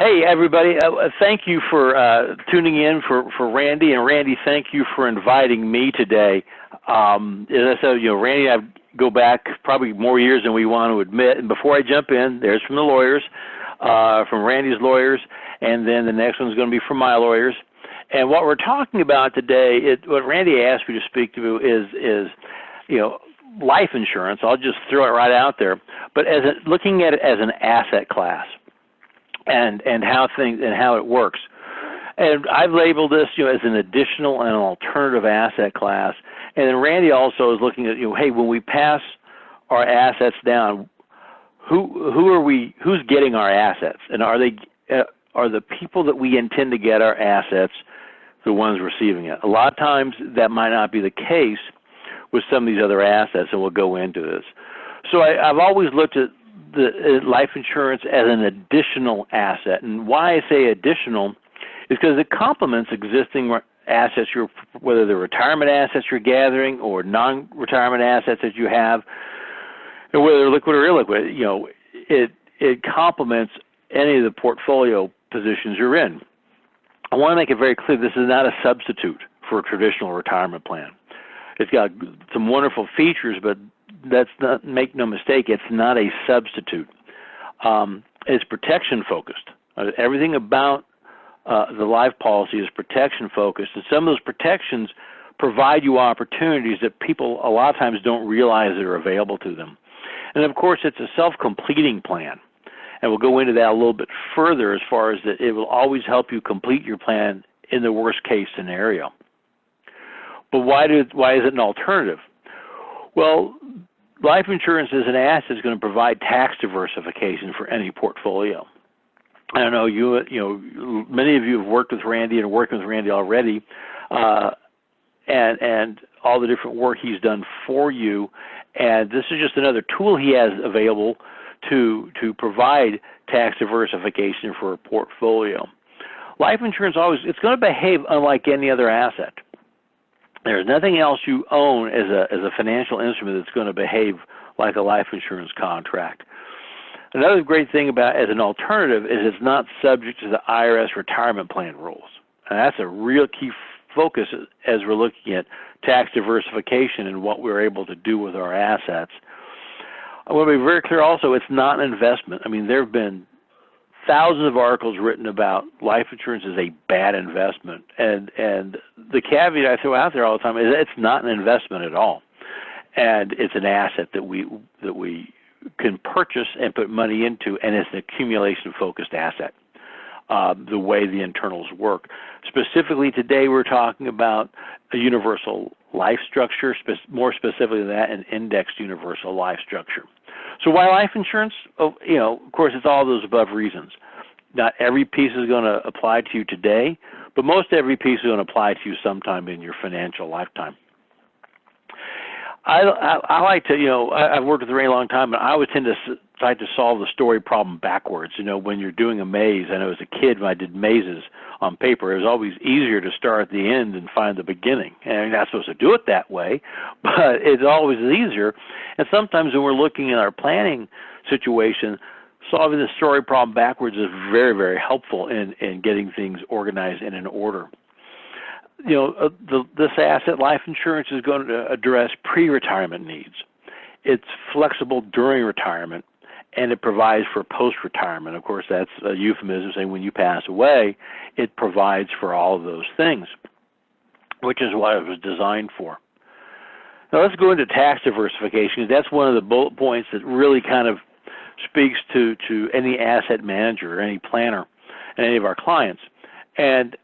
Hey, everybody. Thank you for tuning in for Randy. And Randy, thank you for inviting me today. As I said, Randy and I go back probably more years than we want to admit. And before I jump in, there's from the lawyers, from Randy's lawyers, and then the next one's going to be from my lawyers. And what we're talking about today, what Randy asked me to speak to is life insurance. I'll just throw it right out there. But looking at it as an asset class. And how it works, and I've labeled this as an additional and an alternative asset class. And then Randy also is looking at hey, when we pass our assets down, who's getting our assets, and are the people that we intend to get our assets the ones receiving it? A lot of times that might not be the case with some of these other assets, and we'll go into this. So I've always looked at the life insurance as an additional asset. And why I say additional is because it complements existing assets, whether they're retirement assets you're gathering or non-retirement assets that you have, and whether they're liquid or illiquid. It complements any of the portfolio positions you're in. I want to make it very clear this is not a substitute for a traditional retirement plan. It's got some wonderful features, but make no mistake, it's not a substitute. It's protection focused. Everything about the life policy is protection focused, and some of those protections provide you opportunities that people a lot of times don't realize that are available to them. And of course, it's a self-completing plan, and we'll go into that a little bit further as far as that it will always help you complete your plan in the worst case scenario. But why is it an alternative? Well, life insurance as an asset is going to provide tax diversification for any portfolio. I don't know, many of you have worked with Randy and are working with Randy already, and all the different work he's done for you. And this is just another tool he has available to provide tax diversification for a portfolio. Life insurance it's going to behave unlike any other asset. There's nothing else you own as a financial instrument that's going to behave like a life insurance contract. Another great thing about as an alternative is it's not subject to the IRS retirement plan rules. And that's a real key focus as we're looking at tax diversification and what we're able to do with our assets. I want to be very clear also, it's not an investment. I mean, there have been thousands of articles written about life insurance as a bad investment, and the caveat I throw out there all the time is it's not an investment at all, and it's an asset that we can purchase and put money into, and it's an accumulation-focused asset. The way the internals work. Specifically today, we're talking about a universal life structure, more specifically than that, an indexed universal life structure. So why life insurance? Of course, it's all those above reasons. Not every piece is going to apply to you today, but most every piece is going to apply to you sometime in your financial lifetime. I like to, I've worked with Ray a long time, and I always tend to try to solve the story problem backwards. When you're doing a maze, I know as a kid when I did mazes on paper, it was always easier to start at the end and find the beginning. And you're not supposed to do it that way, but it's always easier. And sometimes when we're looking at our planning situation, solving the story problem backwards is very, very helpful in getting things organized and in order. This asset, life insurance, is going to address pre-retirement needs. It's flexible during retirement, and it provides for post-retirement. Of course, that's a euphemism saying when you pass away, it provides for all of those things, which is what it was designed for. Now let's go into tax diversification, because that's one of the bullet points that really kind of speaks to any asset manager or any planner and any of our clients. And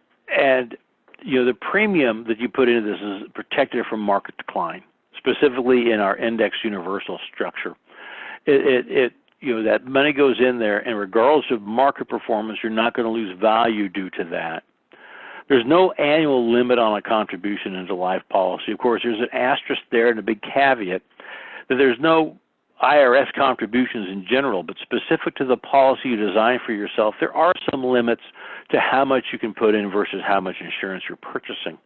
the premium that you put into this is protected from market decline, specifically in our index universal structure. That money goes in there, and regardless of market performance, you're not going to lose value due to that. There's no annual limit on a contribution into life policy. Of course, there's an asterisk there and a big caveat that there's no IRS contributions in general, but specific to the policy you design for yourself, there are some limits to how much you can put in versus how much insurance you're purchasing.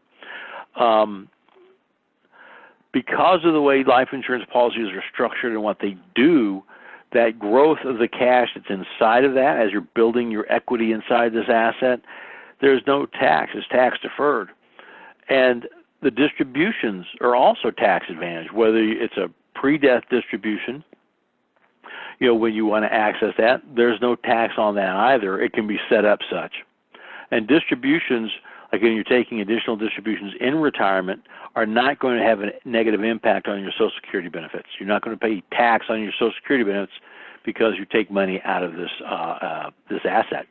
Because of the way life insurance policies are structured and what they do, that growth of the cash that's inside of that as you're building your equity inside this asset, there's no tax. It's tax deferred. And the distributions are also tax advantaged, whether it's a pre-death distribution, when you want to access that, there's no tax on that either. It can be set up such. And distributions, again, you're taking additional distributions in retirement, are not going to have a negative impact on your Social Security benefits. You're not going to pay tax on your Social Security benefits because you take money out of this this asset.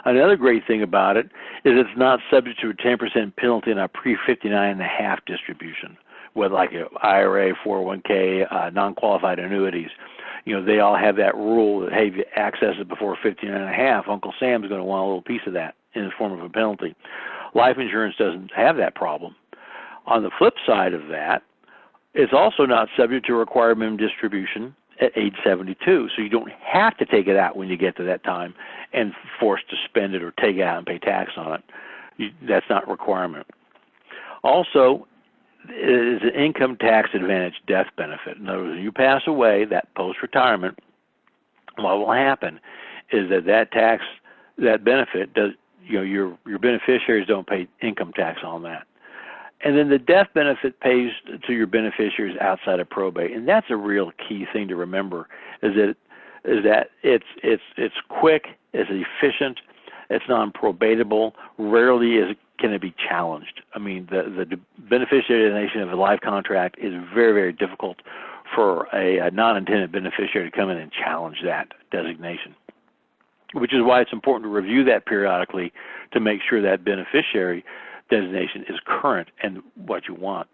Another great thing about it is it's not subject to a 10% penalty on a pre-59.5 distribution, whether like an IRA, 401k, non-qualified annuities. They all have that rule that, hey, if you access it before 59.5, Uncle Sam's going to want a little piece of that in the form of a penalty. Life insurance doesn't have that problem. On the flip side of that, it's also not subject to required minimum distribution at age 72, so you don't have to take it out when you get to that time and forced to spend it or take it out and pay tax on it. That's not a requirement. Also, it is an income tax advantage death benefit. In other words, when you pass away, that post-retirement, what will happen is that benefit does, your beneficiaries don't pay income tax on that. And then the death benefit pays to your beneficiaries outside of probate, and that's a real key thing to remember. Is that it's quick, it's efficient, it's non-probatable. Rarely can it be challenged. I mean, the beneficiary designation of a life contract is very, very difficult for a non-intended beneficiary to come in and challenge that designation, which is why it's important to review that periodically to make sure that beneficiary designation is current and what you want.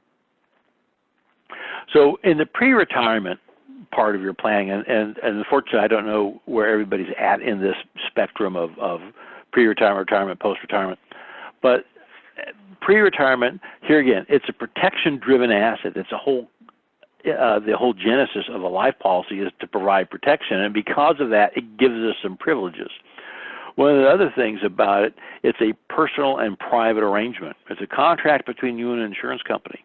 So in the pre-retirement part of your planning, and unfortunately I don't know where everybody's at in this spectrum of pre-retirement, retirement, post-retirement, but pre-retirement, here again, it's a protection-driven asset. It's the whole genesis of a life policy is to provide protection, and because of that, it gives us some privileges. One of the other things about it, it's a personal and private arrangement. It's a contract between you and an insurance company.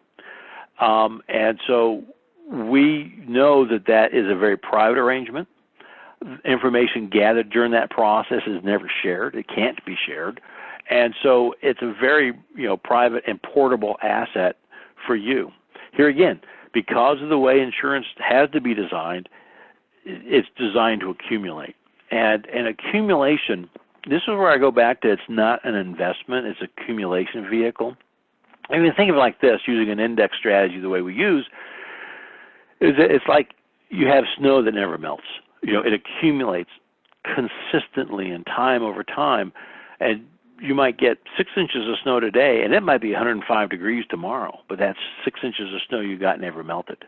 And so we know that is a very private arrangement. Information gathered during that process is never shared. It can't be shared. And so it's a very private and portable asset for you. Here again, because of the way insurance has to be designed, it's designed to accumulate. And an accumulation, this is where I go back to, it's not an investment, it's an accumulation vehicle. I mean, think of it like this, using an index strategy the way we use, is that it's like you have snow that never melts. It accumulates consistently in time over time, and you might get 6 inches of snow today, and it might be 105 degrees tomorrow, but that's 6 inches of snow you got never melted.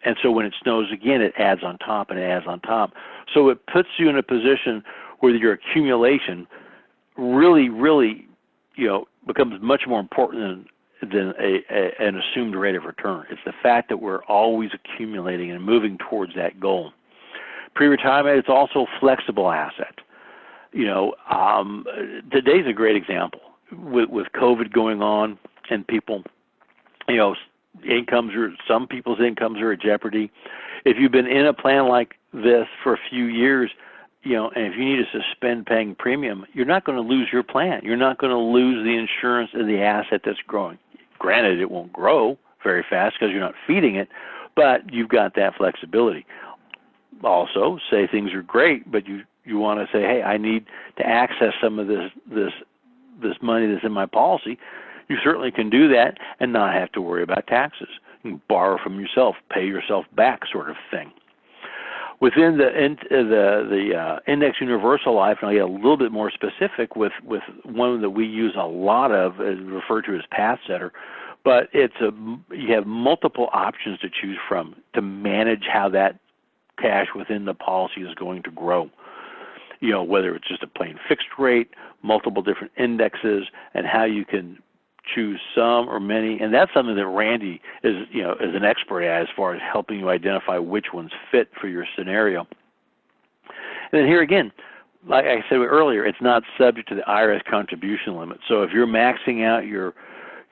And so when it snows again, it adds on top and it adds on top. So it puts you in a position where your accumulation really, really, becomes much more important than an assumed rate of return. It's the fact that we're always accumulating and moving towards that goal. Pre-retirement, it's also a flexible asset. Today's a great example with COVID going on and people, some people's incomes are at jeopardy. If you've been in a plan like this for a few years, and if you need to suspend paying premium, you're not going to lose your plan. You're not going to lose the insurance and the asset that's growing. Granted, it won't grow very fast because you're not feeding it, but you've got that flexibility. Also, say things are great, but you want to say, hey, I need to access some of this money that's in my policy. You certainly can do that and not have to worry about taxes. You can borrow from yourself, pay yourself back sort of thing. Within the index universal life, and I'll get a little bit more specific with one that we use a lot of, referred to as Path Setter, but you have multiple options to choose from to manage how that cash within the policy is going to grow. Whether it's just a plain fixed rate, multiple different indexes, and how you can choose some or many, and that's something that Randy is an expert at as far as helping you identify which ones fit for your scenario. And then here again, like I said earlier, it's not subject to the IRS contribution limit. So if you're maxing out your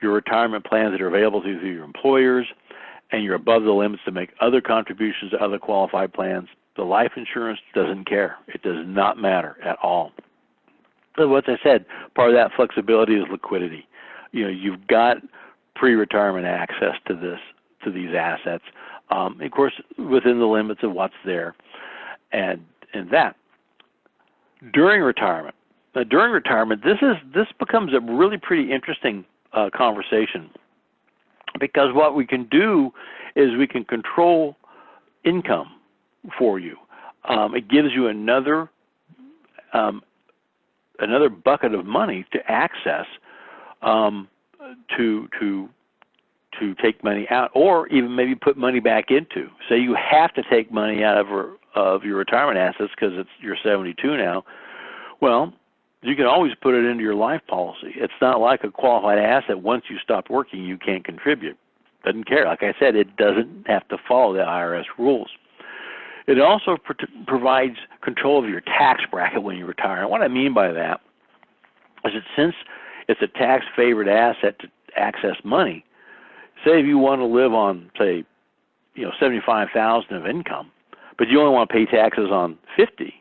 retirement plans that are available to you through your employers, and you're above the limits to make other contributions to other qualified plans, the life insurance doesn't care. It does not matter at all. So what I said, part of that flexibility is liquidity. You know, you've got pre-retirement access to these assets, of course, within the limits of what's there, and that. During retirement, this becomes a really pretty interesting conversation, because what we can do is we can control income for you. It gives you another bucket of money to access to take money out, or even maybe put money back into. Say you have to take money out of your retirement assets because you're 72 now. Well, you can always put it into your life policy. It's not like a qualified asset. Once you stop working, you can't contribute. Doesn't care. Like I said, it doesn't have to follow the IRS rules. It also provides control of your tax bracket when you retire. And what I mean by that is that since it's a tax-favored asset to access money, say if you want to live on, say, $75,000 of income, but you only want to pay taxes on $50,000.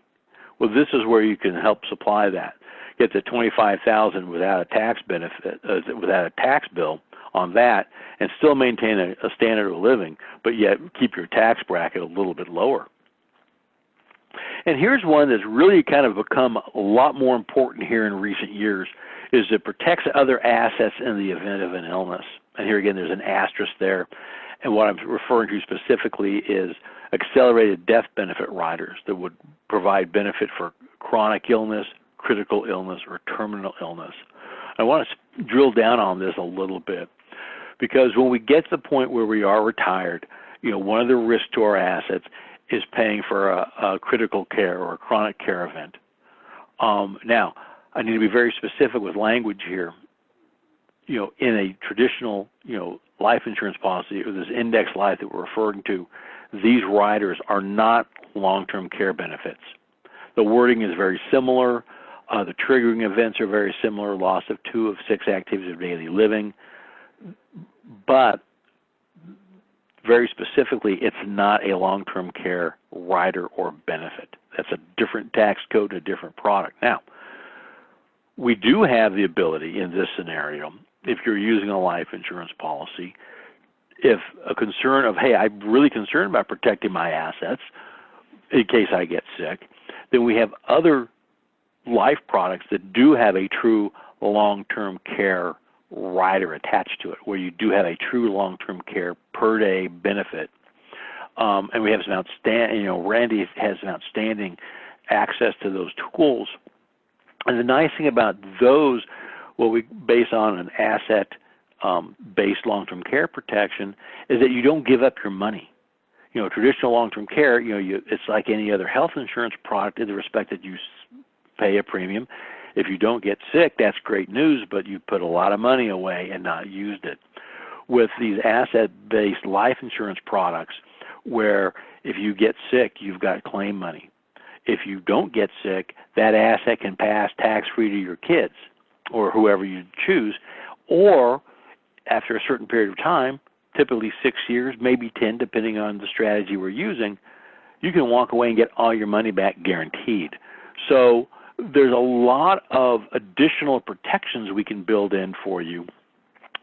Well, this is where you can help supply that. Get the $25,000 without a tax benefit, without a tax bill on that, and still maintain a standard of living, but yet keep your tax bracket a little bit lower. And here's one that's really kind of become a lot more important here in recent years, is it protects other assets in the event of an illness. And here again, there's an asterisk there. And what I'm referring to specifically is accelerated death benefit riders that would provide benefit for chronic illness, critical illness, or terminal illness. I want to drill down on this a little bit, because when we get to the point where we are retired, one of the risks to our assets is paying for a critical care or a chronic care event. Now, I need to be very specific with language here. In a traditional, life insurance policy, or this index life that we're referring to, these riders are not long-term care benefits. The wording is very similar. The triggering events are very similar, loss of 2 of 6 activities of daily living. But very specifically, it's not a long-term care rider or benefit. That's a different tax code, a different product. Now, we do have the ability in this scenario, if you're using a life insurance policy, if a concern of, hey, I'm really concerned about protecting my assets in case I get sick, then we have other life products that do have a true long-term care rider attached to it, where you do have a true long-term care per day benefit. And we have some outstanding, Randy has an outstanding access to those tools. And the nice thing about those, what we base on an asset-based long-term care protection, is that you don't give up your money. Traditional long-term care, it's like any other health insurance product in the respect that you pay a premium. If you don't get sick, that's great news, but you put a lot of money away and not used it. With these asset-based life insurance products, where if you get sick, you've got claim money. If you don't get sick, that asset can pass tax-free to your kids or whoever you choose, or after a certain period of time, typically 6 years, maybe 10, depending on the strategy we're using, you can walk away and get all your money back guaranteed. So there's a lot of additional protections we can build in for you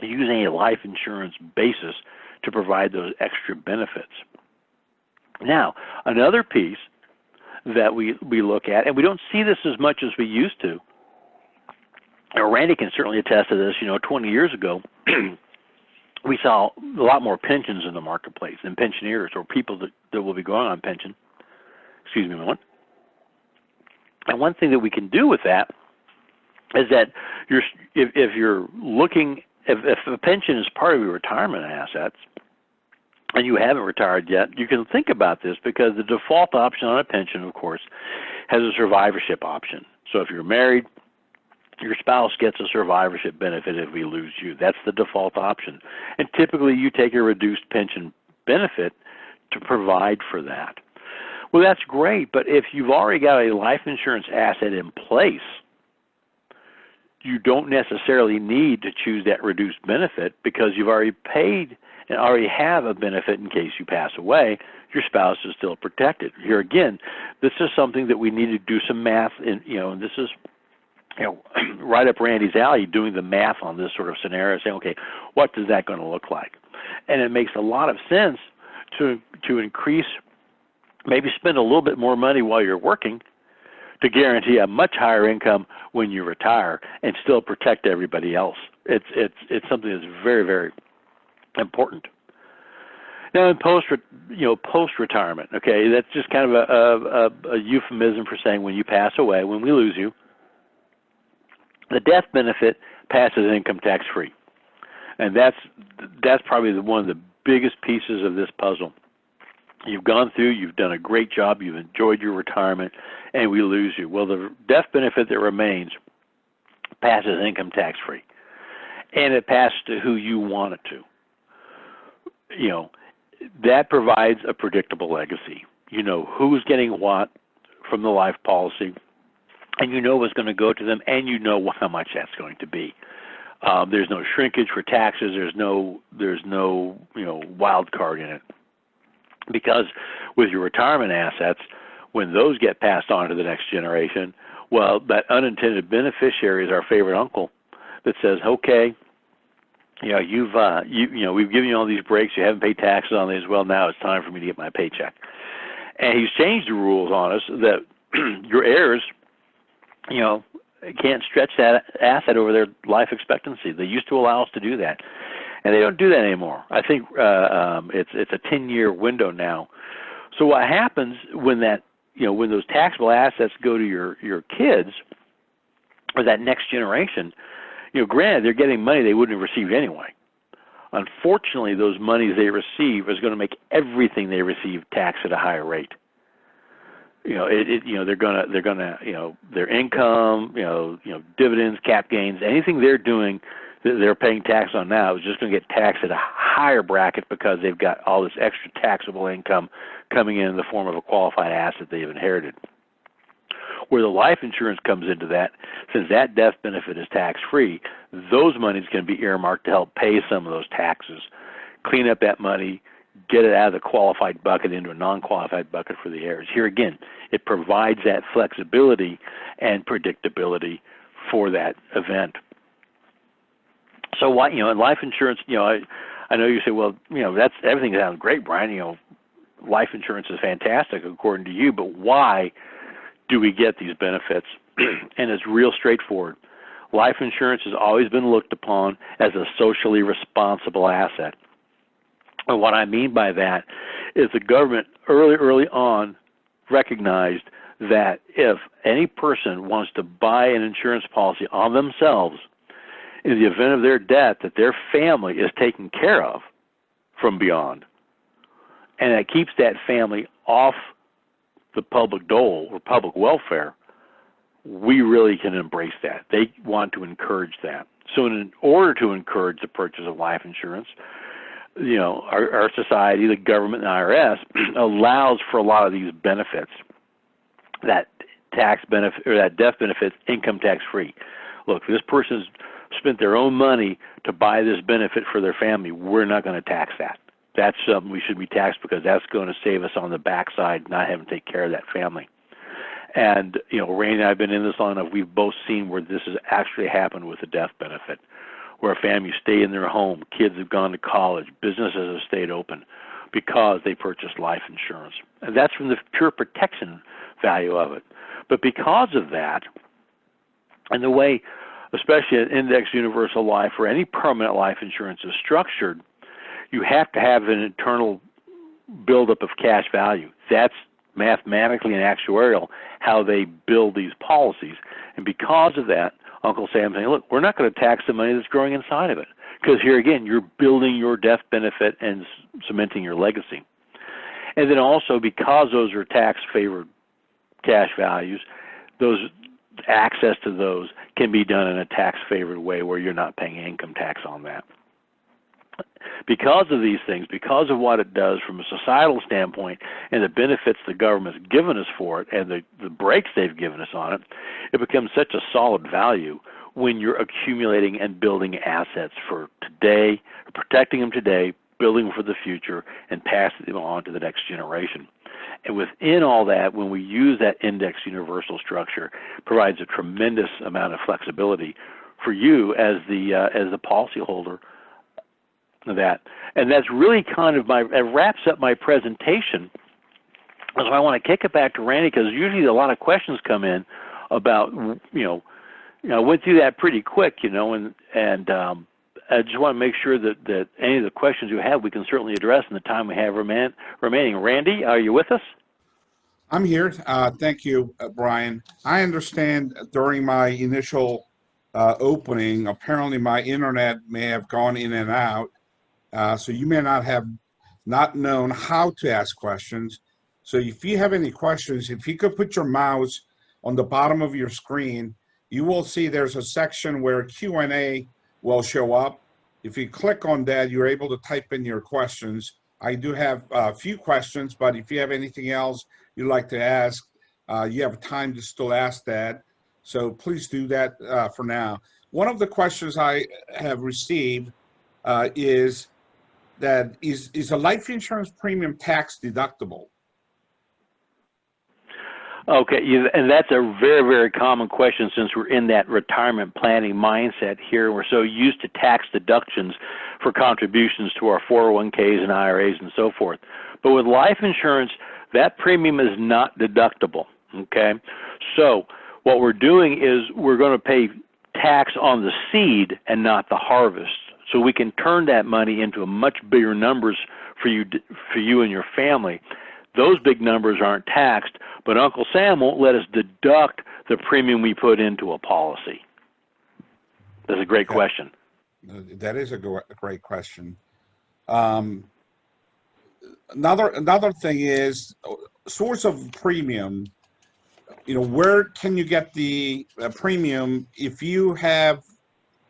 using a life insurance basis to provide those extra benefits. Now, another piece that we look at, and we don't see this as much as we used to. Randy can certainly attest to this. 20 years ago, we saw a lot more pensions in the marketplace than pensioners or people that will be going on pension. Excuse me a moment. And one thing that we can do with that is that if you're looking, if a pension is part of your retirement assets, and you haven't retired yet, you can think about this, because the default option on a pension, of course, has a survivorship option. So if you're married, your spouse gets a survivorship benefit if we lose you. That's the default option. And typically you take a reduced pension benefit to provide for that. Well, that's great, but if you've already got a life insurance asset in place, you don't necessarily need to choose that reduced benefit because you've already paid and already have a benefit in case you pass away. Your spouse is still protected. Here again, this is something that we need to do some math in, and this is right up Randy's alley, doing the math on this sort of scenario, saying, okay, what is that going to look like? And it makes a lot of sense to increase, maybe spend a little bit more money while you're working to guarantee a much higher income when you retire and still protect everybody else. It's something that's very, very important. Now, in post-retirement, okay, that's just kind of a euphemism for saying when you pass away, when we lose you, the death benefit passes income tax free, and that's probably one of the biggest pieces of this puzzle. You've gone through, you've done a great job, you've enjoyed your retirement, and we lose you. Well, the death benefit that remains passes income tax free, and it passes to who you want it to. That provides a predictable legacy. You know who's getting what from the life policy, and you know what's going to go to them, and you know how much that's going to be. There's no shrinkage for taxes. There's no wild card in it. Because with your retirement assets, when those get passed on to the next generation, well, that unintended beneficiary is our favorite uncle that says, okay, we've given you all these breaks. You haven't paid taxes on these. Well, now it's time for me to get my paycheck. And he's changed the rules on us that your heirs, can't stretch that asset over their life expectancy. They used to allow us to do that, and they don't do that anymore. I think it's a 10-year window now. So what happens when when those taxable assets go to your kids or that next generation? Granted, they're getting money they wouldn't have received anyway. Unfortunately, those monies they receive is going to make everything they receive tax at a higher rate. They're gonna their income, dividends, cap gains, anything they're doing that they're paying tax on now is just going to get taxed at a higher bracket because they've got all this extra taxable income coming in the form of a qualified asset they've inherited. Where the life insurance comes into that, since that death benefit is tax-free, those monies can be earmarked to help pay some of those taxes, clean up that money, get it out of the qualified bucket into a non-qualified bucket for the heirs. Here again, it provides that flexibility and predictability for that event. So what, in life insurance, I know you say, well, that's everything sounds great, Brian. Life insurance is fantastic according to you, but why do we get these benefits? And it's real straightforward. Life insurance has always been looked upon as a socially responsible asset. And what I mean by that is the government early on recognized that if any person wants to buy an insurance policy on themselves in the event of their death, that their family is taken care of from beyond, and that keeps that family off the public dole or public welfare, we really can embrace that. They want to encourage that. So in order to encourage the purchase of life insurance, our society, the government, and the IRS allows for a lot of these benefits, that tax benefit or that death benefit, income tax free. Look, this person's spent their own money to buy this benefit for their family. We're not going to tax that. That's something we should be taxed because that's going to save us on the backside, not having to take care of that family. And, Randy and I have been in this long enough. We've both seen where this has actually happened with the death benefit, where families stay in their home, kids have gone to college, businesses have stayed open because they purchased life insurance. And that's from the pure protection value of it. But because of that, and the way, especially an index universal life or any permanent life insurance is structured, you have to have an internal buildup of cash value. That's mathematically and actuarial how they build these policies. And because of that, Uncle Sam's saying, look, we're not going to tax the money that's growing inside of it. Because here again, you're building your death benefit and cementing your legacy. And then also, because those are tax-favored cash values, those access to those can be done in a tax-favored way where you're not paying income tax on that. Because of these things, because of what it does from a societal standpoint and the benefits the government's given us for it and the breaks they've given us on it, it becomes such a solid value. when you're accumulating and building assets for today, protecting them today, building them for the future, and passing them on to the next generation. And within all that, when we use that index universal structure, provides a tremendous amount of flexibility for you as the policyholder of that. And that's really kind of it wraps up my presentation. So I want to kick it back to Randy, because usually a lot of questions come in about, I went through that pretty quick, and I just want to make sure that any of the questions you have, we can certainly address in the time we have remaining. Randy, are you with us? I'm here. Thank you, Brian. I understand during my initial opening, apparently my internet may have gone in and out, so you may not have known how to ask questions. So if you have any questions, if you could put your mouse on the bottom of your screen, you will see there's a section where Q&A will show up. If you click on that, you're able to type in your questions. I do have a few questions, but if you have anything else you'd like to ask, you have time to still ask that. So please do that for now. One of the questions I have received is a life insurance premium tax deductible? Okay, and that's a very, very common question since we're in that retirement planning mindset here. We're so used to tax deductions for contributions to our 401ks and IRAs and so forth. But with life insurance, that premium is not deductible, okay? So what we're doing is we're going to pay tax on the seed and not the harvest. So we can turn that money into a much bigger numbers for you and your family. Those big numbers aren't taxed, but Uncle Sam won't let us deduct the premium we put into a policy. That's a great question. That is a great question. Another thing is source of premium. Where can you get the premium if you have,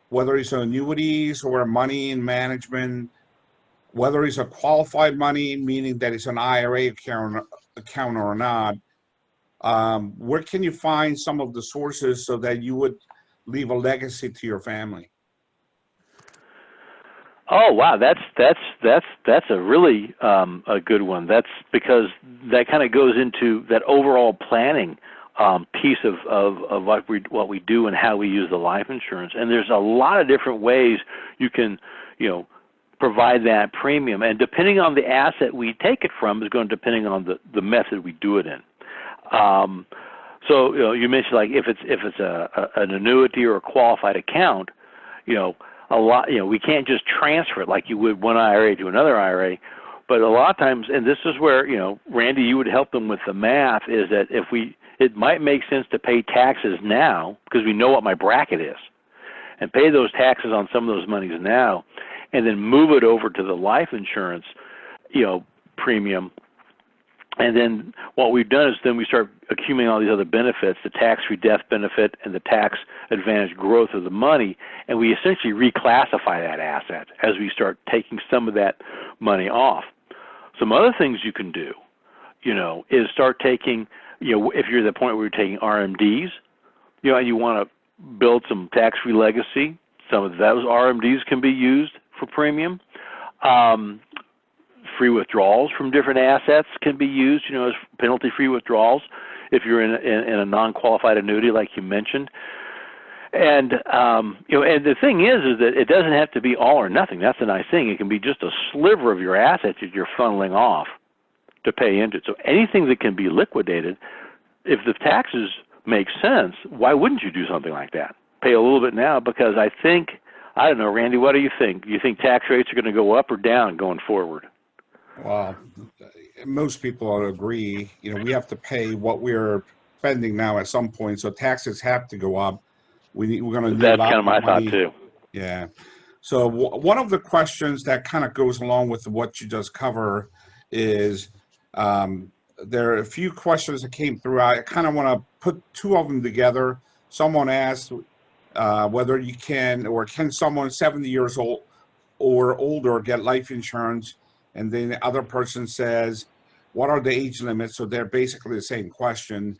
whether it's annuities or money in management, whether it's a qualified money, meaning that it's an IRA account or not, where can you find some of the sources so that you would leave a legacy to your family? Oh wow, that's a really a good one. That's because that kind of goes into that overall planning piece of what we do and how we use the life insurance. And there's a lot of different ways you can provide that premium, and depending on the asset we take it from is going to depending on the method we do it in. So you mentioned like if it's an annuity or a qualified account, a lot we can't just transfer it like you would one IRA to another IRA. But a lot of times, and this is where Randy, you would help them with the math, is that it might make sense to pay taxes now because we know what my bracket is, and pay those taxes on some of those monies now, and then move it over to the life insurance, premium. And then what we've done is then we start accumulating all these other benefits, the tax-free death benefit and the tax advantage growth of the money, and we essentially reclassify that asset as we start taking some of that money off. Some other things you can do, is start taking, if you're at the point where you're taking RMDs, and you want to build some tax-free legacy, some of those RMDs can be used for premium. Free withdrawals from different assets can be used, as penalty-free withdrawals if you're in a non-qualified annuity like you mentioned. And, and the thing is that it doesn't have to be all or nothing. That's a nice thing. It can be just a sliver of your assets that you're funneling off to pay into it. So anything that can be liquidated, if the taxes make sense, why wouldn't you do something like that? Pay a little bit now, because I don't know, Randy, what do you think? Do you think tax rates are going to go up or down going forward? Well, most people would agree. We have to pay what we're spending now at some point, so taxes have to go up. We're going to need a lot That's kind of my money. thought too. Yeah. So one of the questions that kind of goes along with what you just covered is there are a few questions that came through. I kind of want to put two of them together. Someone asked whether you can someone 70 years old or older get life insurance? And then the other person says, what are the age limits? So they're basically the same question.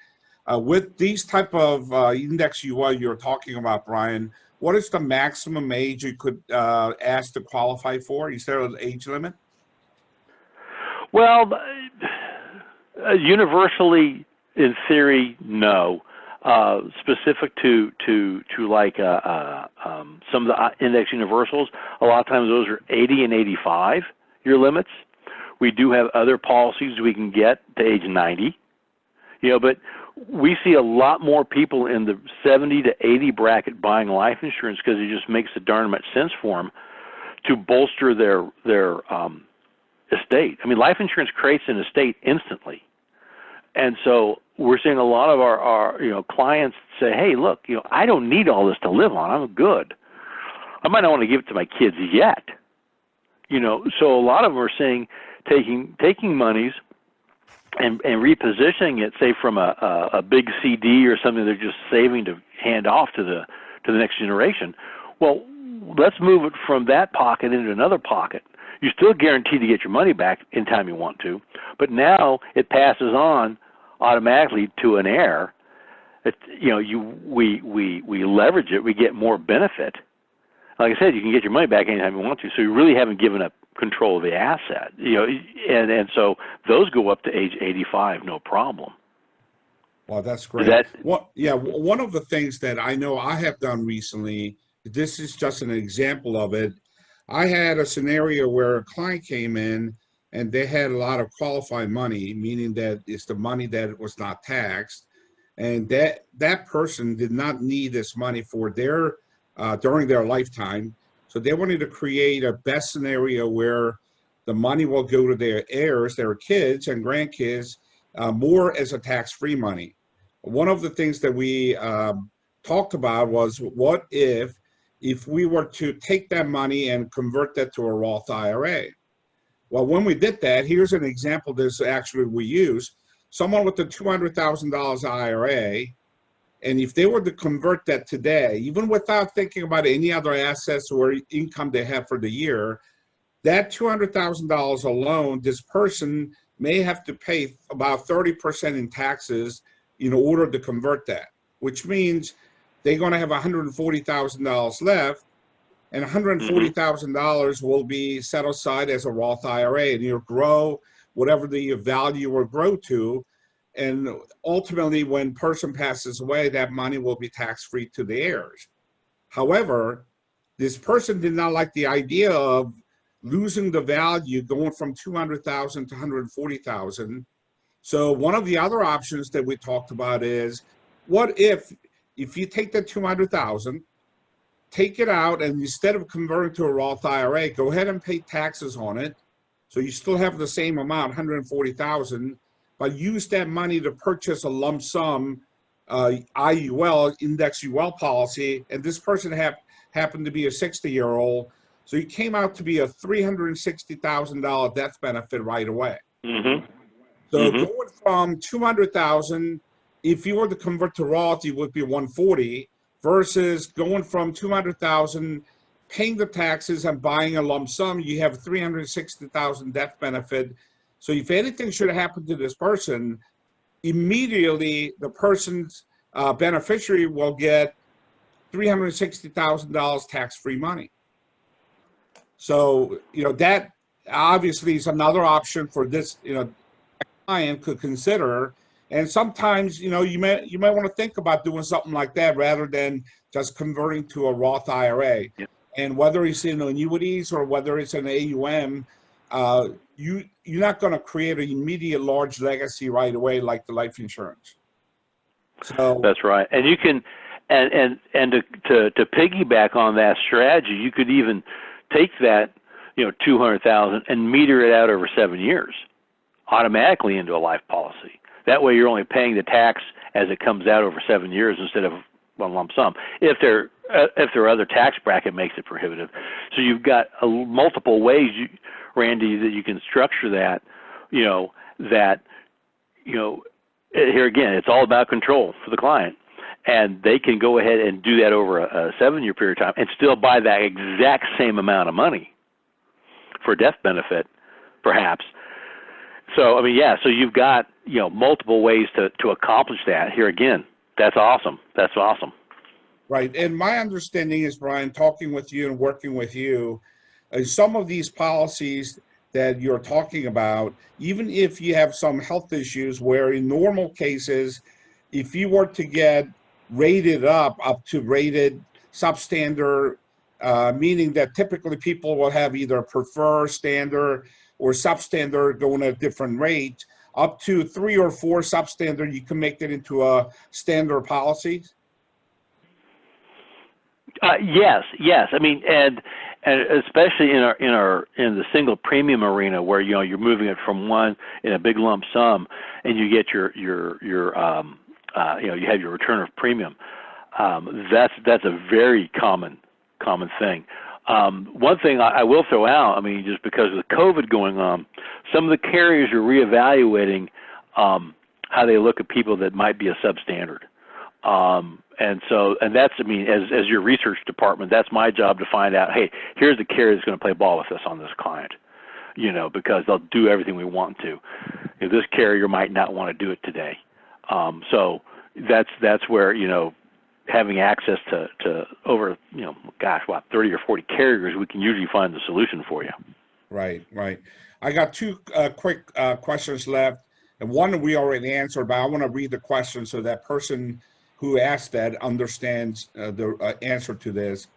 With these type of index UL you're talking about, Brian, what is the maximum age you could ask to qualify for? Is there an age limit? Well, universally, in theory, no. Specific to like some of the index universals, a lot of times those are 80 and 85 year limits. We do have other policies we can get to age 90, but we see a lot more people in the 70 to 80 bracket buying life insurance because it just makes a darn much sense for them to bolster their estate. I mean, life insurance creates an estate instantly. And so we're seeing a lot of our clients say, hey, look, I don't need all this to live on. I'm good. I might not want to give it to my kids yet. So a lot of them are saying taking monies and repositioning it, say from a big CD or something they're just saving to hand off to the next generation. Well, let's move it from that pocket into another pocket. You're still guaranteed to get your money back in time you want to, but now it passes on automatically to an heir. We leverage it. We get more benefit. Like I said, you can get your money back anytime you want to. So you really haven't given up control of the asset. And so those go up to age 85, no problem. Well, that's great. One of the things that I know I have done recently, this is just an example of it. I had a scenario where a client came in and they had a lot of qualified money, meaning that it's the money that was not taxed. And that person did not need this money for their during their lifetime. So they wanted to create a best scenario where the money will go to their heirs, their kids and grandkids, more as a tax-free money. One of the things that we talked about was, what if we were to take that money and convert that to a Roth IRA? Well, when we did that, here's an example this actually we use. Someone with a $200,000 IRA, and if they were to convert that today, even without thinking about any other assets or income they have for the year, that $200,000 alone, this person may have to pay about 30% in taxes in order to convert that, which means they're going to have $140,000 left, and $140,000 will be set aside as a Roth IRA, and you'll grow whatever the value will grow to. And ultimately, when person passes away, that money will be tax-free to the heirs. However, this person did not like the idea of losing the value going from 200,000 to 140,000. So one of the other options that we talked about is, what if you take that 200,000, take it out, and instead of converting to a Roth IRA, go ahead and pay taxes on it. So you still have the same amount, 140,000, but use that money to purchase a lump sum IUL, index UL policy, and this person happened to be a 60-year-old, so he came out to be a $360,000 death benefit right away. So going from 200,000, if you were to convert to Roth, it would be 140, versus going from 200,000, paying the taxes and buying a lump sum, you have 360,000 death benefit. So if anything should happen to this person, immediately the person's beneficiary will get $360,000 tax-free money. So, that obviously is another option for this, client could consider. And sometimes, you might want to think about doing something like that rather than just converting to a Roth IRA. Yep. And whether it's in annuities or whether it's an AUM, you're not going to create an immediate large legacy right away like the life insurance. So that's right. And you can, and to piggyback on that strategy, you could even take that, 200,000 and meter it out over 7 years automatically into a life policy. That way you're only paying the tax as it comes out over 7 years instead of one lump sum. If there are other tax bracket makes it prohibitive. So you've got multiple ways, Randy, that you can structure that, here again, it's all about control for the client. And they can go ahead and do that over a 7-year period of time and still buy that exact same amount of money for death benefit, perhaps. So, so you've got multiple ways to accomplish that. Here again, that's awesome. That's awesome. Right. And my understanding is, Brian, talking with you and working with you, some of these policies that you're talking about, even if you have some health issues where in normal cases, if you were to get rated up to rated substandard, meaning that typically people will have either prefer standard or substandard going at a different rate, up to 3 or 4 substandard, you can make it into a standard policy. Yes. I mean, and especially in the single premium arena where you're moving it from one in a big lump sum, and you get your you have your return of premium. That's a very common thing. One thing I will throw out, I mean, just because of the COVID going on, some of the carriers are reevaluating how they look at people that might be a substandard. And that's, I mean, as your research department, that's my job to find out, hey, here's the carrier that's going to play ball with us on this client, because they'll do everything we want to. This carrier might not want to do it today. So that's where, having access to over, 30 or 40 carriers, we can usually find the solution for you. Right. I got 2 quick questions left. And one we already answered, but I want to read the question so that person who asked that understands the answer to this.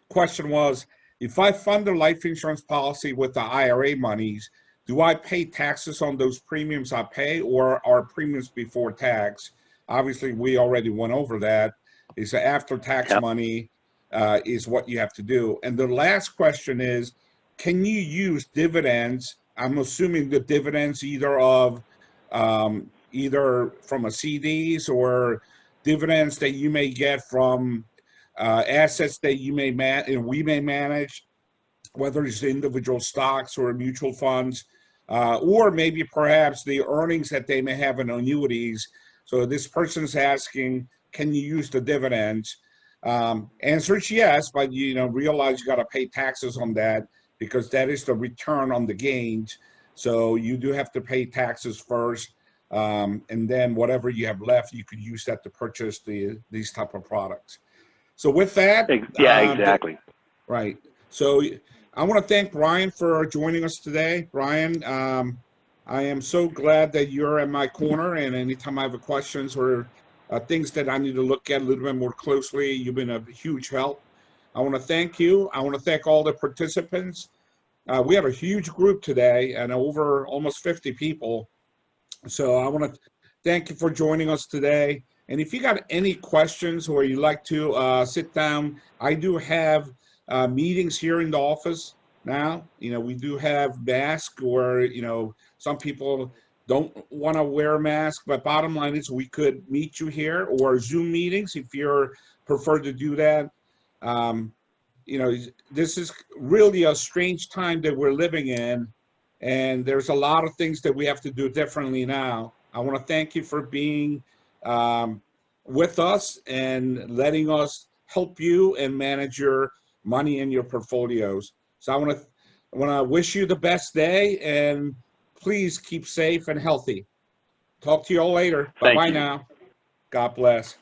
Question was, if I fund a life insurance policy with the IRA monies, do I pay taxes on those premiums I pay, or are premiums before tax? Obviously, we already went over that. Is the after-tax money is what you have to do. And the last question is, can you use dividends? I'm assuming the dividends either from a CDs or dividends that you may get from assets that we may manage, whether it's individual stocks or mutual funds, or maybe perhaps the earnings that they may have in annuities. So this person's asking, can you use the dividends? Answer is yes, but realize you got to pay taxes on that because that is the return on the gains. So you do have to pay taxes first. And then whatever you have left, you could use that to purchase these type of products. So with that, exactly. Right. So I want to thank Brian for joining us today. Brian, I am so glad that you're in my corner, and anytime I have questions or things that I need to look at a little bit more closely, you've been a huge help. I want to thank you. I want to thank all the participants. We had a huge group today and over almost 50 people. So I want to thank you for joining us today. And if you got any questions or you'd like to sit down, I do have meetings here in the office now. We do have masks, or some people don't want to wear a mask, but bottom line is we could meet you here, or Zoom meetings if you're prefer to do that. This is really a strange time that we're living in, and there's a lot of things that we have to do differently now. I want to thank you for being with us and letting us help you and manage your money in your portfolios. So I want to wish you the best day, and please keep safe and healthy. Talk to you all later. Bye-bye now. God bless.